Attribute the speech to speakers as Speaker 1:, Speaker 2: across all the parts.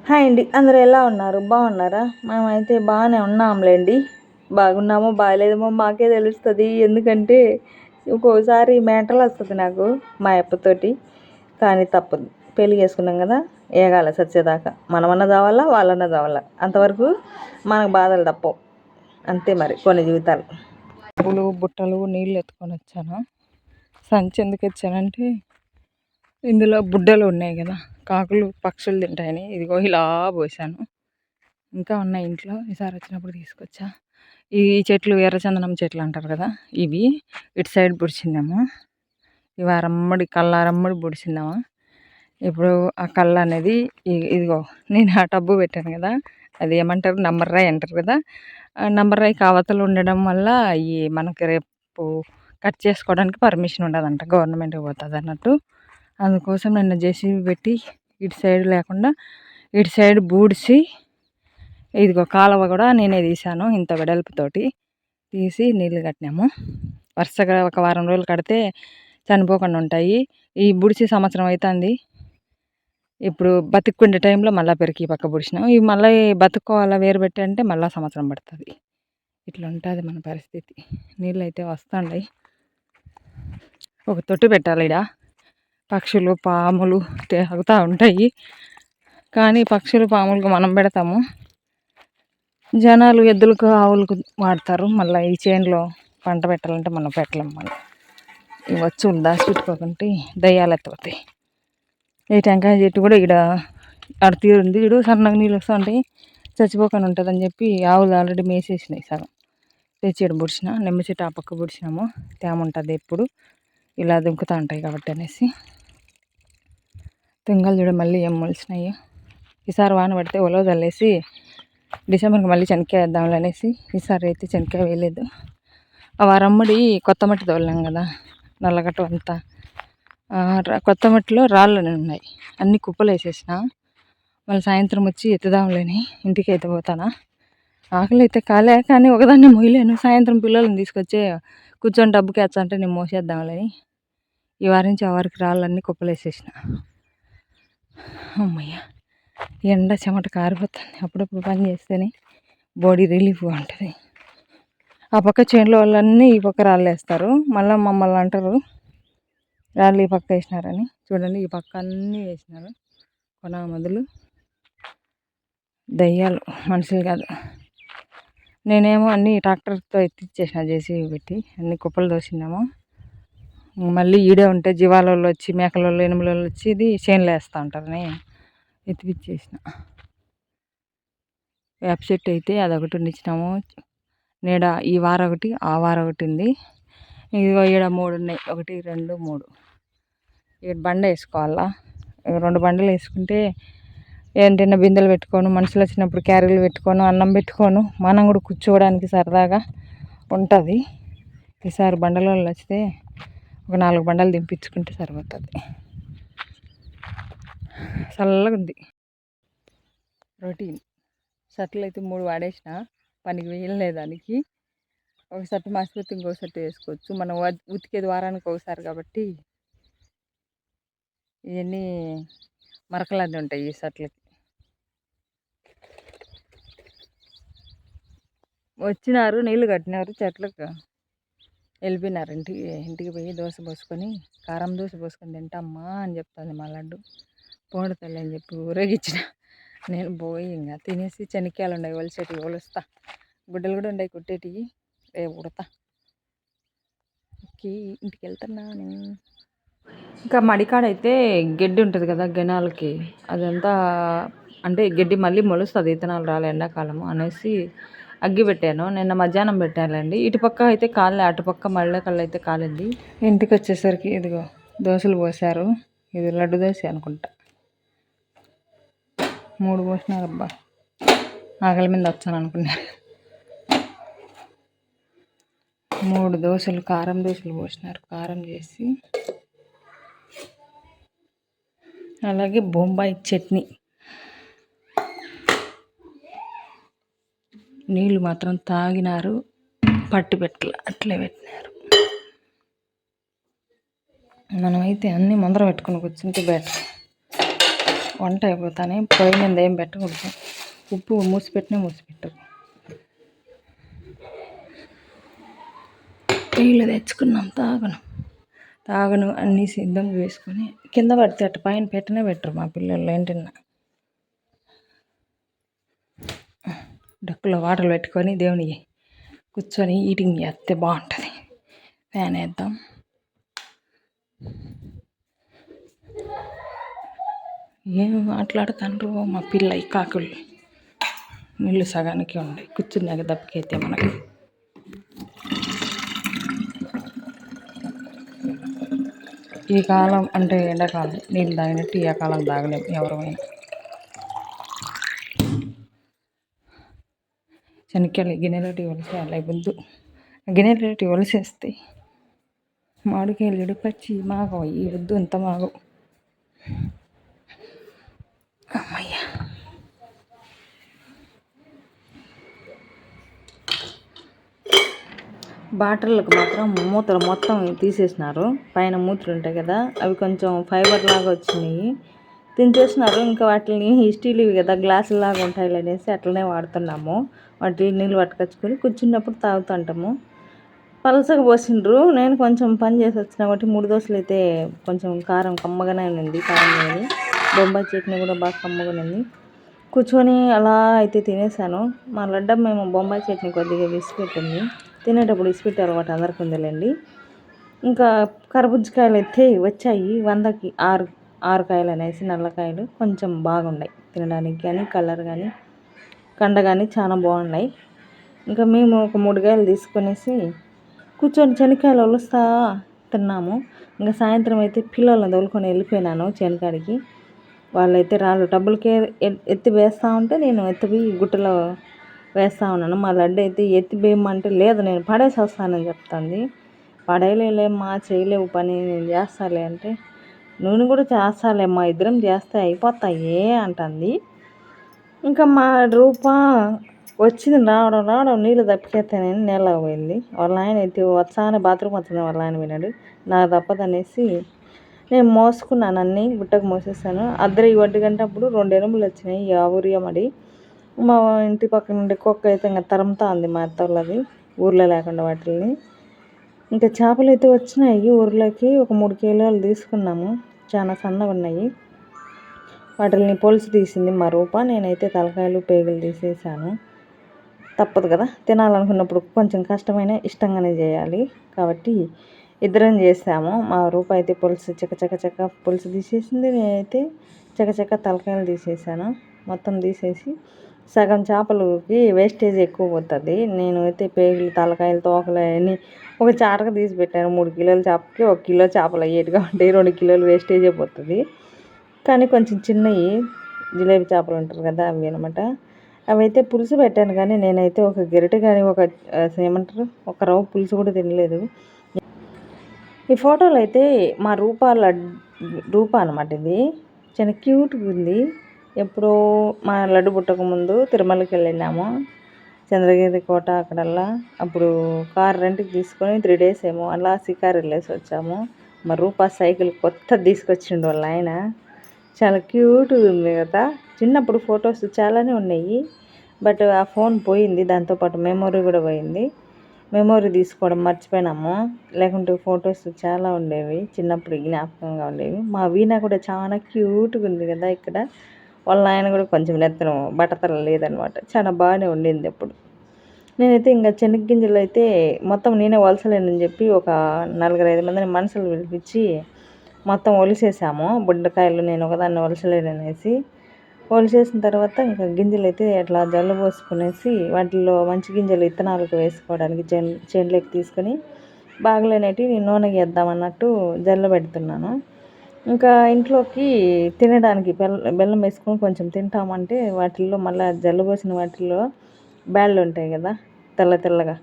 Speaker 1: Hi అండి, అందరూ ఎలా ఉన్నారు? బాగున్నారా? మేమైతే బాగానే ఉన్నాంలేండి. బాగున్నామో బాగలేదేమో మాకే తెలుస్తుంది. ఎందుకంటే ఒక్కోసారి మెంటల్ వస్తుంది నాకు మా అప్పతోటి. కానీ తప్పదు, పెళ్ళి చేసుకున్నాం కదా, ఏగాల సచ్చేదాకా మనమన్నా చావాలా, వాళ్ళన్నా చావాలా. అంతవరకు మనకు బాధలు తప్పవు. అంతే మరి కొన్ని జీవితాలు. పూలు బుట్టలు నీళ్ళు ఎత్తుకొని వచ్చాను. సంచి ఎందుకు వచ్చానంటే ఇందులో బుడ్డలు ఉన్నాయి కదా, కాకులు పక్షులు తింటాయని ఇదిగో ఇలా పోసాను. ఇంకా ఉన్నాయి ఇంట్లో, ఈసారి వచ్చినప్పుడు తీసుకొచ్చా. ఈ చెట్లు ఎర్రచందనం చెట్లు అంటారు కదా, ఇవి ఇటు సైడ్ పొడిచిందాము. ఇవి అరమ్మడి కళ్ళరమ్మడి పొడిచిందాము. ఇప్పుడు ఆ కళ్ళ అనేది ఇదిగో నేను ఆ టబ్బు పెట్టాను కదా, అది ఏమంటారు నమ్మర్రాయి అంటారు కదా, నమ్మర్రాయి కావతలు ఉండడం వల్ల ఈ మనకి రేపు కట్ చేసుకోవడానికి పర్మిషన్ ఉండదంట, గవర్నమెంట్కి పోతుంది అన్నట్టు. అందుకోసం నిన్న జేసీబీ పెట్టి ఇటు సైడ్ లేకుండా ఇటు సైడ్ బూడ్చి ఇదిగో కాలువ కూడా నేనే తీసాను. ఇంత వెడల్పుతోటి తీసి నీళ్ళు కట్టినాము. వరుసగా ఒక వారం రోజులు కడితే చనిపోకుండా ఉంటాయి. ఈ బుడిచి సంవత్సరం అవుతుంది. ఇప్పుడు బతుకుండే టైంలో మళ్ళీ పెరికి పక్క బుడిచినాం. ఇవి మళ్ళీ బతుక్కోవాలా వేరు పెట్టి అంటే మళ్ళీ సంవత్సరం పడుతుంది. ఇట్లా ఉంటుంది మన పరిస్థితి. నీళ్ళు అయితే వస్తుంటాయి. ఒక తొట్టు పెట్టాలి ఇక్కడ. పక్షులు పాములు తాగుతూ ఉంటాయి. కానీ పక్షులు పాములకు మనం పెడతాము, జనాలు ఎద్దులకు ఆవులకు వాడతారు. మళ్ళీ ఈ చేనులో పంట పెట్టాలంటే మనం పెట్టలేము. మళ్ళీ ఇవి వచ్చి దాచిపెట్టుకోకుంటే దయ్యాలు ఎత్తుతాయి. ఈ టెంకాయ చెట్టు కూడా ఇక్కడ అక్కడ తీరుంది, ఇడు సన్నగా నీళ్ళు వస్తూ ఉంటాయి, చచ్చిపోకుండా ఉంటుందని చెప్పి ఆవులు ఆల్రెడీ మేసేసినాయి. సగం తెచ్చి ఇక్కడ బుడిచిన. నిమ్మ చెట్టు ఆ పక్క బుడిచినాము, తేమ ఉంటుంది ఎప్పుడు ఇలా దుంకుతూ ఉంటాయి కాబట్టి అనేసి. తుంగలు చూడ మళ్ళీ ఏం మొలిచినాయి. ఈసారి వాన పడితే ఉలవ చల్లేసి డిసెంబర్కి మళ్ళీ శనక్కాయ వేద్దాంలే అనేసి ఈసారి అయితే శనక్కాయ వేయలేదు. ఆ వారమ్మడి కొత్త మట్టి తోలినాం కదా, నల్లగట్టు అంతా కొత్త మట్టిలో రాళ్ళు ఉన్నాయి, అన్ని కుప్పలు వేసేసిన. మళ్ళీ సాయంత్రం వచ్చి ఎత్తుదాంలేని ఇంటికి అయితే పోతానా. ఆకలి అయితే కాలే, కానీ ఒకదాన్ని మొయ్యలేను. సాయంత్రం పిల్లల్ని తీసుకొచ్చే కూర్చొని డబ్బుకి వచ్చంటే నేను మోసేద్దాంలేని ఈ వారి నుంచి ఆ వారికి రాళ్ళన్నీ కుప్పలు వేసేసిన. అమ్మయ్య, ఎండ చెమట కారిపోతుంది. అప్పుడప్పుడు పని చేస్తేనే బాడీ రిలీఫ్గా ఉంటుంది. ఆ పక్క చేనులో వాళ్ళన్నీ ఈ పక్క రాళ్ళు వేస్తారు. మళ్ళీ మమ్మల్ని అంటారు రాళ్ళు ఈ పక్క వేసినారని. చూడండి ఈ పక్క అన్నీ వేసినారు. కొన మొదలు దయ్యాలు, మనుషులు కాదు. నేనేమో అన్నీ ట్రాక్టర్తో ఎత్తిచ్చేసిన, జేసీబీ పెట్టి అన్ని కుప్పలు దోసినాము. మళ్ళీ ఈడే ఉంటే జీవాలలో వచ్చి మేకలలో ఎనుములలో వచ్చి ఇది చేనులు వేస్తూ ఉంటారని ఎత్తిపిచ్చేసిన. వేప చెట్టు అయితే అదొకటి ఉండిచ్చినాము. నీడ ఈ వారం ఒకటి ఆ వారం ఒకటి ఉంది. ఇదిగో ఈడ 3 ఉన్నాయి, 1 2 3. ఇక్కడ బండ వేసుకోవాలా. 2 బండలు వేసుకుంటే ఏంటన్నా బిందెలు పెట్టుకోను, మనుషులు వచ్చినప్పుడు క్యారీలు పెట్టుకోను, అన్నం పెట్టుకోను, మనం కూడా కూర్చోవడానికి సరదాగా ఉంటుంది. ఈసారి బండలలో వస్తే ఒక 4 బండలు దింపించుకుంటే సరిపోతుంది. చల్లగా ఉంది. రొటీన్ షర్ట్లు అయితే 3 వాడేసిన, పనికి వేయలేదు దానికి. ఒక షర్ట్ మాసిపోతే ఇంకో షర్ట్ వేసుకోవచ్చు. మనం ఉతికేది వారానికి ఒకసారి కాబట్టి ఇవన్నీ మరకలన్నీ ఉంటాయి ఈ షర్ట్లకి. వచ్చినారు, నీళ్ళు కట్టినారు, చెట్లకు వెళ్ళిపోయినారు. ఇంటికి పోయి దోశ పోసుకొని, కారం దోశ పోసుకొని తింటామ్మా అని చెప్తుంది మా లడ్డు. పోడు తల్లి అని చెప్పి ఊరేగించిన. నేను పోయి ఇంకా తినేసి శనక్కాయలు ఉన్నాయి ఒలిసేటివి ఒలుస్తా. గుడ్డలు కూడా ఉన్నాయి కుట్టేటివి, రేపు కుడతా. ఓకే, ఇంటికి వెళ్తున్నాను. ఇంకా మడికాడైతే గడ్డి ఉంటుంది కదా గెనాలకి, అదంతా అంటే గడ్డి మళ్ళీ మొలుస్తుంది విత్తనాలు రాలే ఎండాకాలము అనేసి అగ్గి పెట్టాను. నిన్న మధ్యాహ్నం పెట్టానండి. ఇటుపక్క అయితే కాలే, అటుపక్క మళ్ళీ కళ్ళు అయితే కాలింది. ఇంటికి వచ్చేసరికి ఇదిగో దోశలు పోసారు. ఇది లడ్డు దోశ అనుకుంటా, 3 పోసినారు. అబ్బా, ఆకలి మీద వచ్చాను అనుకున్నారు. 3 దోశలు, కారం దోశలు పోసినారు. కారం చేసి అలాగే బొంబాయి చట్నీ. నీళ్ళు మాత్రం తాగినారు, పట్టు పెట్టాల అట్లే పెట్టినారు. మనమైతే అన్నీ ముందర పెట్టుకుని కూర్చుంటే బెటర్. వంట అయిపోతానే పొయ్యి మీద ఏం పెట్టకూడదు. ఉప్పు మూసిపెట్టరు. నీళ్ళు తెచ్చుకున్నాం తాగను అన్నీ సిద్ధంగా వేసుకొని కింద పడితే అట్ట పైన పెట్టరు మా పిల్లలు. ఏంటన్నా డక్కులో వాటర్లు పెట్టుకొని దేవునికి కూర్చొని ఈటింగ్ చేస్తే బాగుంటుంది. ఫ్యాన్ వేద్దాం. ఏం మాట్లాడుతుండ్రు మా పిల్ల ఈ కాకులు. నీళ్ళు సగానికి ఉన్నాయి, కూర్చున్నాక దప్పకైతే మనకి. ఈ కాలం అంటే ఎండాకాలం నీళ్ళు తాగినట్టు ఈ కాలం తాగలేము ఎవరైనా. శనక్కాయలు గిన్నెలోటి ఒలిసేయాలి. బుద్దు గిన్నెలోటి ఒలిసేస్తాయి. మామిడికాయలు పచ్చి మాగవు. ఈ వద్దు ఇంత మాగవు. అమ్మయ్య. బాటిళ్ళకు మాత్రం మూతలు మొత్తం తీసేసినారు. పైన మూతలు ఉంటాయి కదా, అవి కొంచెం ఫైబర్ లాగా వచ్చినాయి, తినేసినారు. ఇంకా వాటిని స్టీల్వి కదా, గ్లాసుల లాగా ఉంటాయి అనేసి అట్లనే వాడుతున్నాము. వాటిని నీళ్ళు పట్టుకొచ్చుకొని కూర్చున్నప్పుడు తాగుతుంటాము. పలసగా పోసిండ్రు. నేను కొంచెం పని చేసి వచ్చిన కాబట్టి 3 దోశలు అయితే కొంచెం కారం కమ్మగానే ఉంది. కారం లేదు. బొంబాయి చట్నీ కూడా బాగా కమ్మగా ఉంది. కూర్చొని అలా అయితే తినేసాను. మా లడ్డమ్మ మేము బొంబాయి చట్నీ కొద్దిగా విసిపెట్టింది. తినేటప్పుడు విసిపెట్టే అలవాటు అందరికి ఉందిలేండి. ఇంకా కర్బూజకాయలు అయితే వచ్చాయి. 100కి 6 కాయలు అనేసి, నల్లకాయలు కొంచెం బాగున్నాయి తినడానికి కానీ, కలర్ కానీ, కండ కానీ చాలా బాగున్నాయి. ఇంకా మేము ఒక 3 కాయలు తీసుకొనేసి కూర్చొని శనక్కాయలు ఒలుస్తా తిన్నాము. ఇంకా సాయంత్రం అయితే పిల్లల్ని తోలుకొని వెళ్ళిపోయినాను చేనుకాడికి. వాళ్ళైతే రాళ్ళు టబ్బులకే ఎత్తి వేస్తూ ఉంటే నేను ఎత్తిపోయి గుట్టలో వేస్తూ ఉన్నాను. మా లడ్డు అయితే ఎత్తి వేయమంటే లేదు నేను పడేసి వస్తానని చెప్తుంది. పడేయలేమ్మా, చేయలేవు పని, నేను చేస్తాలే అంటే నేను కూడా చేస్తాలేమ్మా, ఇద్దరం చేస్తే అయిపోతాయి అంటుంది. ఇంకా మా రూప వచ్చింది రావడం నీళ్ళు తప్పికెత్తానని నేలకు పోయింది. వాళ్ళ ఆయన అయితే వచ్చానే బాత్రూమ్ వచ్చింది. వాళ్ళ ఆయన విన్నాడు. నాకు తప్పదనేసి నేను మోసుకున్నాను, అన్నీ గుట్టకు మోసేసాను. 1:30 అప్పుడు 2 ఎనుములు వచ్చినాయి. ఆ ఊరియమడి మా ఇంటి పక్కన నుండి కుక్క అయితే ఇంకా తరుముతా ఉంది మా అత్తోళ్ళది, ఊర్లో లేకుండా వాటిని. ఇంకా చేపలు అయితే వచ్చినాయి ఊర్లోకి. ఒక 3 కిలోలు తీసుకున్నాము. చాలా సన్నగా ఉన్నాయి. వాటిని పొలుసు తీసింది మా రూప. నేనైతే తలకాయలు పేగులు తీసేసాను. తప్పదు కదా, తినాలనుకున్నప్పుడు కొంచెం కష్టమైన ఇష్టంగానే చేయాలి కాబట్టి ఇద్దరం చేసాము. మా రూప అయితే పులుసు చక్క పులుసు తీసేసింది. నేనైతే చక్క తలకాయలు తీసేసాను. మొత్తం తీసేసి సగం చేపలకి వేస్టేజ్ ఎక్కువ పోతుంది. నేను అయితే పేగులు, తలకాయలు, తోకలు అన్నీ ఒక చాటకు తీసి పెట్టాను. 3 కిలోల చేపకి 1 కిలో చేపలు అయ్యేట్టుగా ఉంటాయి. 2 కిలోలు వేస్టేజ్ అయిపోతుంది. కానీ కొంచెం చిన్నవి జిలేబీ చేపలు ఉంటారు కదా, అవి అనమాట. అవి అయితే పులుసు పెట్టాను. కానీ నేనైతే ఒక గరిటె కానీ ఏమంటారు ఒక రవ్వ పులుసు కూడా తినలేదు. ఈ ఫోటోలో అయితే మా రూప అనమాట. ఇది చాలా క్యూట్గా ఉంది. ఎప్పుడో మా లడ్డు పుట్టక ముందు తిరుమలకి వెళ్ళినాము, చంద్రగిరి కోట అక్కడల్లా. అప్పుడు కార్ రెంట్కి తీసుకొని 3 days ఏమో అలా షికారు వెళ్ళేసి వచ్చాము. మా రూప సైకిల్ కొత్తది తీసుకొచ్చిండు వాళ్ళ ఆయన. చాలా క్యూట్గా ఉంది కదా. చిన్నప్పుడు ఫొటోస్ చాలానే ఉన్నాయి. బట్ ఆ ఫోన్ పోయింది, దాంతోపాటు మెమొరీ కూడా పోయింది. మెమొరీ తీసుకోవడం మర్చిపోయినాము. లేకుంటే ఫొటోస్ చాలా ఉండేవి, చిన్నప్పుడు జ్ఞాపకంగా ఉండేవి. మా వీణ కూడా చాలా క్యూట్గా ఉంది కదా. ఇక్కడ వాళ్ళ ఆయన కూడా కొంచెం నెత్తను బట్టతల లేదనమాట. చాలా బాగానే ఉండింది అప్పుడు. నేనైతే ఇంకా శనగగింజలు అయితే మొత్తం నేనే వలసలేనని చెప్పి ఒక 4-5 మందిని మనుషులు పిలిపించి మొత్తం ఒలిసేసాము. బుడ్డకాయలు నేను ఒకదాన్ని ఒలసలేననేసి ఒలిసేసిన తర్వాత ఇంకా గింజలు అయితే అట్లా జల్లు పోసుకునేసి వాటిల్లో మంచి గింజలు విత్తనాలకు వేసుకోవడానికి చేనులోకి తీసుకొని బాగలేనట్టు నూనె వేద్దామన్నట్టు జల్లు పెడుతున్నాను. ఇంకా ఇంట్లోకి తినడానికి బెల్లం వేసుకొని కొంచెం తింటామంటే వాటిల్లో మళ్ళీ జల్లు పోసిన వాటిల్లో బ్యాళ్ళు ఉంటాయి కదా, తెల్లగా,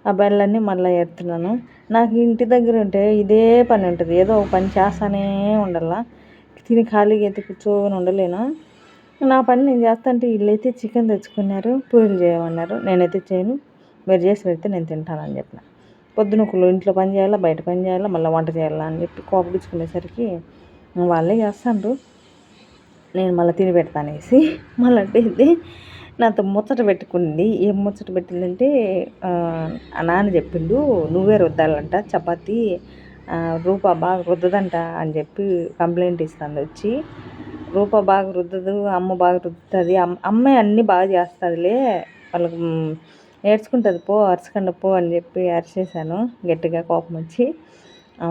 Speaker 1: ఆ బ్యాళ్ళన్నీ మళ్ళీ ఎడుతున్నాను. నాకు ఇంటి దగ్గర ఉంటే ఇదే పని ఉంటుంది. ఏదో ఒక పని చేస్తానే ఉండాల. తిని ఖాళీగా అయితే కూర్చొని ఉండలేను. నా పని నేను చేస్తాంటే వీళ్ళైతే చికెన్ తెచ్చుకున్నారు, పూరీలు చేయమన్నారు. నేనైతే చేయను, మీరు చేసి పెడితే నేను తింటానని చెప్పిన. పొద్దునొకళ్ళు ఇంట్లో పని చేయాలా, బయట పని చేయాలా, మళ్ళీ వంట చేయాలా అని చెప్పి కోపగించుకునేసరికి వాళ్ళే చేస్తాండ్రు. నేను మళ్ళీ తిని పెడతానేసి మళ్ళీ అంటే నాతో ముచ్చట పెట్టుకుంది. ఏం ముచ్చట పెట్టిందంటే ఆ నాన్న చెప్పిండు, నువ్వే రుద్దాలంట చపాతీ, రూప బాగా రుద్దదంట అని చెప్పి కంప్లైంట్ ఇస్తుంది వచ్చి. రూప బాగా రుద్దదు, అమ్మ బాగా రుద్దుతుంది, అమ్మే అన్నీ బాగా చేస్తుందిలే, వాళ్ళకి నేర్చుకుంటుంది పో, అరచకుండా పో అని చెప్పి అరిచేసాను గట్టిగా, కోపం వచ్చి.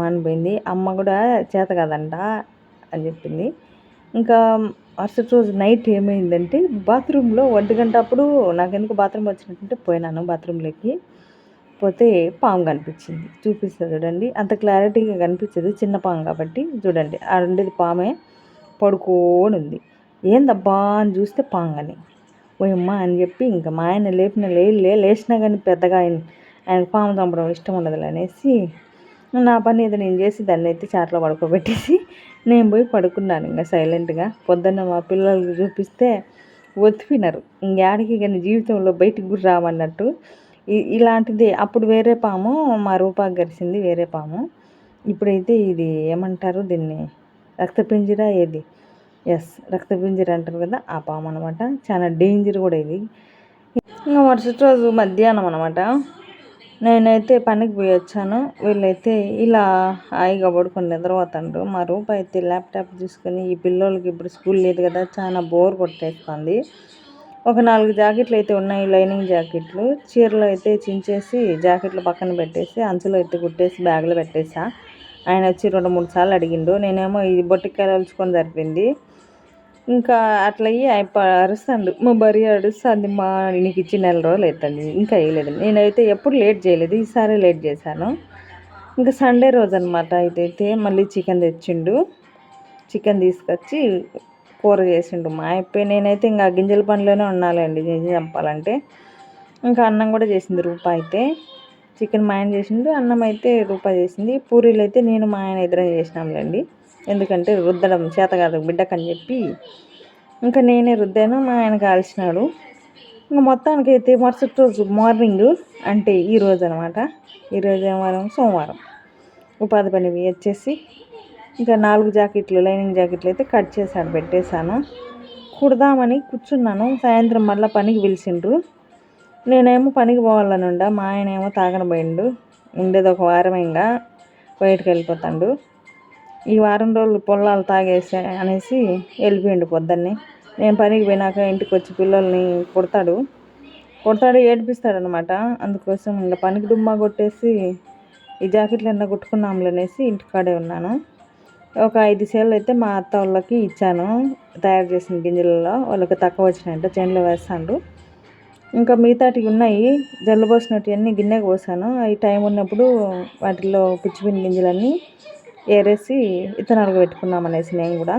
Speaker 1: అనిపోయింది. అమ్మ కూడా చేత కాదంట అని చెప్పింది. ఇంకా మరుసటి రోజు నైట్ ఏమైందంటే బాత్రూంలో 1 గంట అప్పుడు నాకెందుకు బాత్రూమ్ వచ్చినట్టుంటే పోయినాను బాత్రూంలోకి. పోతే పాము కనిపించింది. చూపిస్తుంది చూడండి, అంత క్లారిటీగా కనిపించదు, చిన్న పాము కాబట్టి. చూడండి ఆడ ఉండేది పామే, పడుకోని ఉంది. ఏందబ్బా అని చూస్తే పాము అని. ఓయమ్మ అని చెప్పి ఇంకా మా ఆయన లేచినా కానీ పెద్దగా ఆయనకు పాము చంపడం ఇష్టం ఉండదు అనేసి నా పని ఏదో నేను చేసి దాన్ని ఎత్తి చాట్లో పడుకోబెట్టేసి నేను పోయి పడుకున్నాను ఇంకా సైలెంట్గా. పొద్దున్న మా పిల్లలకి చూపిస్తే ఒత్తిపినారు, ఇంకేడికి కానీ జీవితంలో బయటికి కూడా రామన్నట్టు. ఇలాంటిది అప్పుడు వేరే పాము మా రూపాకి గరిచింది, వేరే పాము. ఇప్పుడైతే ఇది ఏమంటారు దీన్ని, రక్తపింజర ఏది, రక్తపింజర అంటారు కదా, ఆ పాము అనమాట. చాలా డేంజర్ కూడా ఇది. ఇంకా మరుసటి రోజు మధ్యాహ్నం అనమాట, నేనైతే పనికి పోయి వచ్చాను. వీళ్ళైతే ఇలా హాయిగా పడుకొని నిద్రపోతాండ్రు. మా రూప అయితే ల్యాప్టాప్ తీసుకొని, ఈ పిల్లోళ్ళకి ఇప్పుడు స్కూల్ లేదు కదా, చాలా బోర్ కొట్టేస్తుంది. ఒక 4 జాకెట్లు అయితే ఉన్నాయి, లైనింగ్ జాకెట్లు. చీరలు అయితే చించేసి జాకెట్లు పక్కన పెట్టేసి అంచులో అయితే కుట్టేసి బ్యాగ్లో పెట్టేసా. ఆయన వచ్చి 2-3 సార్లు అడిగిండు. నేనేమో ఈ బొట్టికాయలు వలుచుకొని సరిపోయింది. ఇంకా అట్లా అయ్యి అరుస్తాడు, మా భార్య అరుస్తుంది, మా నీకు ఇచ్చి 4 రోజులు అవుతుంది ఇంకా వేయలేదు. నేనైతే ఎప్పుడు లేట్ చేయలేదు, ఈసారి లేట్ చేశాను. ఇంకా సండే రోజు అనమాట. ఇదైతే మళ్ళీ చికెన్ తెచ్చిండు. చికెన్ తీసుకొచ్చి కూర చేసిండు మా అయిపోయి. నేనైతే ఇంకా గింజల పనిలోనే ఉన్నాలండి నిజం చెప్పాలంటే. ఇంకా అన్నం కూడా చేసింది రూప అయితే. చికెన్ మా ఆయన చేసిండు, అన్నం అయితే రూప చేసింది. పూరీలు అయితే నేను మా ఆయన ఇద్దరం చేసినాంలేండి, ఎందుకంటే రుద్దడం చేత కాదు బిడ్డకని చెప్పి ఇంకా నేనే రుద్దాను, మా ఆయన కాల్చినాడు. ఇంకా మొత్తానికి అయితే మరుసటి రోజు మార్నింగ్ అంటే ఈరోజు అనమాట, ఈరోజు ఏం వారం, సోమవారం. ఉపాధి పని వచ్చేసి ఇంకా 4 జాకెట్లు లైనింగ్ జాకెట్లు అయితే కట్ చేసి పెట్టేశాను. కుడదామని కూర్చున్నాను. సాయంత్రం మళ్ళీ పనికి పిలిచిండ్రు. నేనేమో పనికి పోవాలని ఉండా, మా ఆయన ఏమో తాగనబోయిండు. ఉండేది ఒక వారం, ఇంకా బయటకు వెళ్ళిపోతాడు. ఈ వారం రోజులు పొలాలు తాగేసి అనేసి వెళ్ళిపోయిండు పొద్దున్నే. నేను పనికి పోయినాక ఇంటికి వచ్చి పిల్లల్ని కొడతాడు ఏడిపిస్తాడు అనమాట. అందుకోసం ఇంకా పనికి డుమ్మా కొట్టేసి ఈ జాకెట్లు ఎన్న కుట్టుకున్నాంలే అనేసి ఇంటికాడే ఉన్నాను. ఒక 5 సేళ్ళు అయితే మా అత్త వాళ్ళకి ఇచ్చాను, తయారు చేసిన గింజలలో. వాళ్ళకి తక్కువ వచ్చినాయంట, చేనులో వేస్తాండు. ఇంకా మిగతాటివి ఉన్నాయి, జల్లు పోసినట్టు అన్నీ గిన్నెకు పోసాను. అవి టైం ఉన్నప్పుడు వాటిల్లో పుచ్చిపోయిన గింజలన్నీ ఏరేసి విత్తనాలు పెట్టుకున్నాం అనేసి నేను కూడా.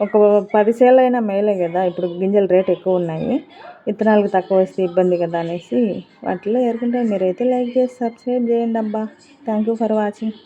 Speaker 1: ఒక 10 సేళ్ళు అయినా మేలే కదా, ఇప్పుడు గింజల రేట్ ఎక్కువ ఉన్నాయి, విత్తనాలకు తక్కువ వస్తే ఇబ్బంది కదా అనేసి వాటిలో ఏరుకుంటే. మీరైతే లైక్ చేసి సబ్స్క్రైబ్ చేయండి అబ్బా. Thank you for watching.